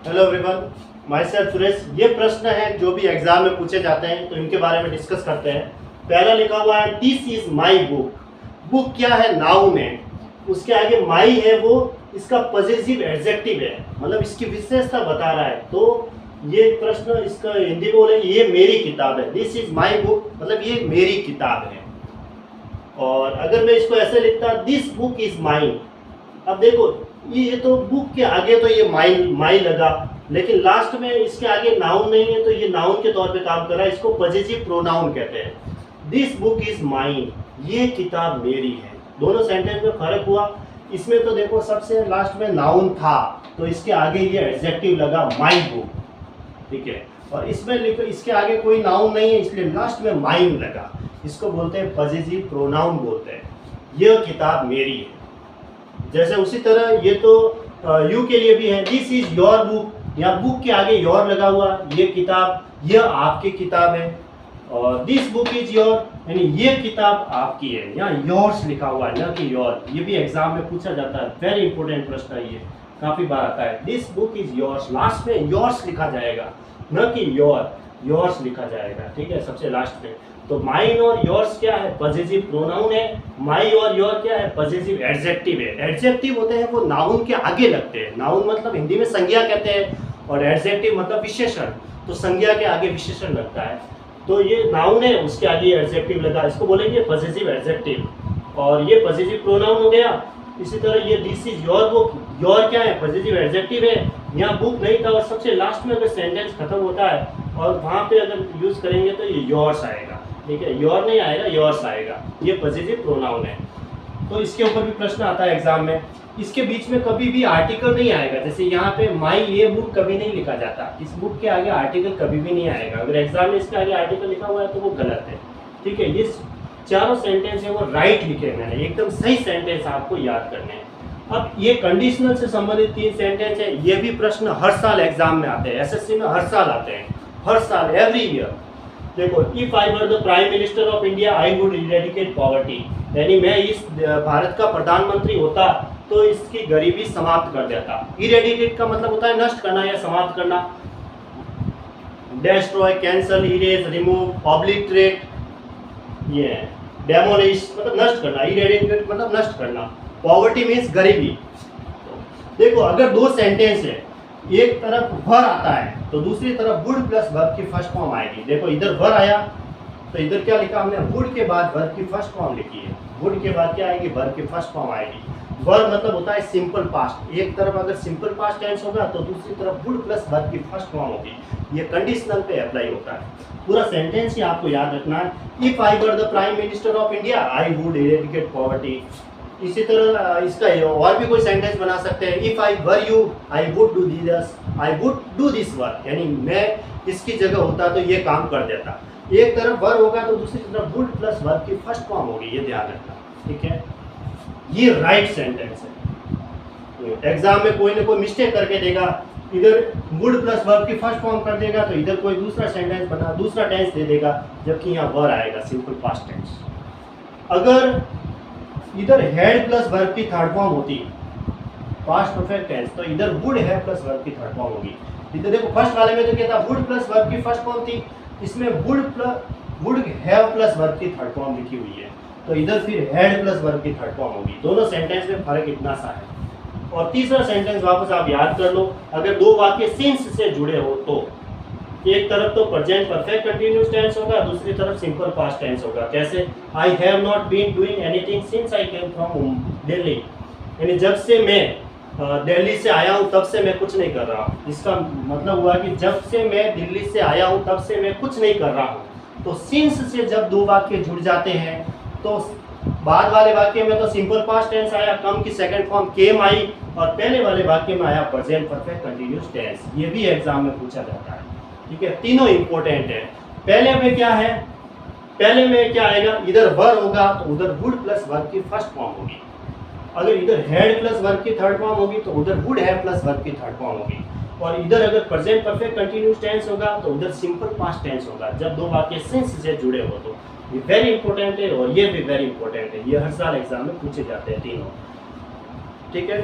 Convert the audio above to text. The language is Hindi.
Hello everyone, my self Suresh. ये प्रश्न है जो भी एग्जाम में पूछे जाते हैं तो इनके बारे में डिस्कस करते हैं। पहला लिखा हुआ है this is my book. Book क्या है? नाउन है। उसके आगे माई है, वो इसका पॉजिटिव एडजेक्टिव है, मतलब इसकी विशेषता बता रहा है। तो ये प्रश्न इसका हिंदी में बोले ये मेरी किताब है। दिस इज माई बुक मतलब ये मेरी किताब है। और अगर मैं इसको ऐसे लिखता दिस बुक इज माइन, अब देखो ये तो बुक के आगे तो ये माई लगा, लेकिन लास्ट में इसके आगे नाउन नहीं है तो ये नाउन के तौर पे काम कर रहा है। इसको पॉजिटिव प्रोनाउन कहते हैं। दिस बुक इज माइन, ये किताब मेरी है। दोनों सेंटेंस में फर्क हुआ। इसमें तो देखो सबसे लास्ट में नाउन था तो इसके आगे ये एडजेक्टिव लगा माई बुक, ठीक है। और इसमें लिखो इसके आगे कोई नाउन नहीं है इसलिए लास्ट में माइन लगा। इसको बोलते हैं पॉजिटिव प्रोनाउन बोलते हैं। यह किताब मेरी है। जैसे उसी तरह ये तो यू के लिए भी है। दिस इज योर बुक, या बुक के आगे योर लगा हुआ, ये किताब यह आपकी किताब है। और दिस बुक इज योर यानी ये किताब आपकी है। यहाँ योर्स लिखा हुआ है ना कि योर, ये भी एग्जाम में पूछा जाता है। वेरी इंपॉर्टेंट प्रश्न है, ये काफी बार आता है। This book is yours, last में योर्स लिखा जाएगा, न कि योर, योर्स लिखा जाएगा, ठीक है, सबसे लास्ट में। तो माइन और योर्स क्या है? पॉजिटिव प्रोनाउन है। माई और योर क्या है? पॉजिटिव एडजेक्टिव है। एडजेक्टिव होते हैं वो नाउन के आगे लगते हैं। नाउन मतलब हिंदी में संज्ञा कहते हैं और एडजेक्टिव मतलब विशेषण। तो संज्ञा के आगे विशेषण लगता है। तो ये नाउन है, उसके आगे एडजेक्टिव लगा, इसको बोलेंगे पॉजिटिव एडजेक्टिव। और ये पॉजिटिव प्रोनाउन हो गया। इसी तरह ये this is your book, your क्या है? पॉजिटिव एडजेक्टिव है। यहाँ बुक नहीं था और सबसे लास्ट में अगर सेंटेंस खत्म होता है और वहाँ पे अगर यूज करेंगे तो ये योर्स आएगा, ठीक है। योर नहीं आएगा, योर्स आएगा। ये पॉजिटिव प्रोनाउन है। तो इसके ऊपर भी प्रश्न आता है एग्जाम में। इसके बीच में कभी भी आर्टिकल नहीं आएगा। जैसे यहाँ पे माई ये बुक कभी नहीं लिखा जाता, इस बुक के आगे आर्टिकल कभी भी नहीं आएगा। अगर एग्जाम में इसके आगे आर्टिकल लिखा हुआ है तो वो गलत है, ठीक है। ये चारों सेंटेंस है वो राइट लिखे हुए हैं, एकदम सही सेंटेंस आपको याद करने हैं। अब ये कंडीशनल से संबंधित 3 सेंटेंस है। ये भी प्रश्न हर साल एग्जाम में आते हैं, एसएससी में हर साल आते हैं, हर साल, एवरी ईयर। देखो, if I were the prime minister of India I would eradicate poverty, यानी मैं इस भारत का प्रधानमंत्री होता तो इसकी गरीबी समाप्त कर देता। इरेडिकेट का मतलब होता है नष्ट करना या समाप्त करना। Destroy, cancel, erase, remove, obliterate, ये डेमोलिश मतलब नष्ट करना। इरेडिकेट मतलब नष्ट करना। पॉवर्टी मीन्स गरीबी। देखो, अगर 2 सेंटेंस है, एक तरफ वर आता है तो दूसरी तरफ वुड प्लस वर्ब की फर्स्ट फॉर्म आएगी। देखो, इधर वर आया तो इधर क्या लिखा हमने? वुड के बाद वर्ब की फर्स्ट फॉर्म लिखी है। वुड के बाद क्या आएगी? वर्ब की फर्स्ट फॉर्म आएगी। वर्ब मतलब होता है सिंपल पास्ट। एक तरफ अगर सिंपल पास्ट टेंस होगा तो दूसरी तरफ वुड प्लस वर्ब की फर्स्ट फॉर्म होगी। ये कंडीशनल पे अप्लाई होता है। पूरा सेंटेंस ही आपको याद रखना है। If I were the prime minister of India I would eradicate poverty. इसी तरह इसका और भी कोई सेंटेंस बना सकते हैं। If I were you I would do this, I would do this work, यानी मैं इसकी जगह होता तो ये काम कर देता। एक तरफ वर होगा तो दूसरी तरफ वुड प्लस वर्ब की फर्स्ट फॉर्म होगी, ये ध्यान रखना, ठीक है। ये राइट सेंटेंस है। एग्जाम में कोई ना कोई मिस्टेक करके देगा, इधर वुड प्लस वर्ब की फर्स्ट फॉर्म कर देगा तो इधर कोई दूसरा सेंटेंस बना, दूसरा टेंस दे देगा, जबकि यहाँ वर आएगा सिंपल पास्ट टेंस। अगर इधर हेड प्लस वर्ब की थर्ड फॉर्म होती पास्ट परफेक्ट टेंस तो इधर वुड है प्लस वर्ब की थर्ड फॉर्म होगी। इधर देखो, फर्स्ट वाले में तो क्या था? वुड प्लस वर्ब की फर्स्ट फॉर्म थी, इसमें वुड हैव प्लस वर्ब की थर्ड फॉर्म लिखी हुई है, तो इधर फिर हेड प्लस वर्ब की थर्ड फॉर्म होगी। दोनों सेंटेंस में फर्क इतना सा है। और तीसरा सेंटेंस वापस आप याद कर लो। अगर 2 वाक्य सिंस से जुड़े हो तो एक तरफ तो प्रेजेंट परफेक्ट कंटिन्यूअस टेंस होगा, दूसरी तरफ सिंपल पास्ट टेंस होगा। कैसे? I have not been doing anything since I came from Delhi, यानी जब से मैं दिल्ली से आया हूँ तब से मैं कुछ नहीं कर रहा हूँ। इसका मतलब हुआ कि जब से मैं दिल्ली से आया हूँ तब से मैं कुछ नहीं कर रहा हूँ। तो सिंस से जब 2 वाक्य जुड़ जाते हैं तो बाद वाले वाक्य में तो सिंपल पास्ट टेंस आया, कम की सेकंड फॉर्म केम आई, और पहले वाले वाक्य में आया प्रेजेंट परफेक्ट कंटिन्यूअस टेंस। ये भी एग्जाम में पूछा जाता है, ठीक है। तीनों इंपॉर्टेंट है। पहले में क्या है? पहले में क्या आएगा? इधर वर होगा तो उधर वुड प्लस वर्ब की फर्स्ट फॉर्म होगी। अगर इधर हेड प्लस वर्ब की थर्ड फॉर्म होगी तो उधर वुड हैव प्लस वर्ब की थर्ड फॉर्म होगी। और इधर अगर प्रेजेंट परफेक्ट कंटिन्यूअस टेंस होगा तो उधर सिंपल पास्ट टेंस होगा, जब 2 वाक्य सिंस से जुड़े हो तो। ये वेरी इंपॉर्टेंट है और ये भी वेरी इंपॉर्टेंट है। ये हर साल एग्जाम में पूछे जाते हैं तीनों, ठीक है।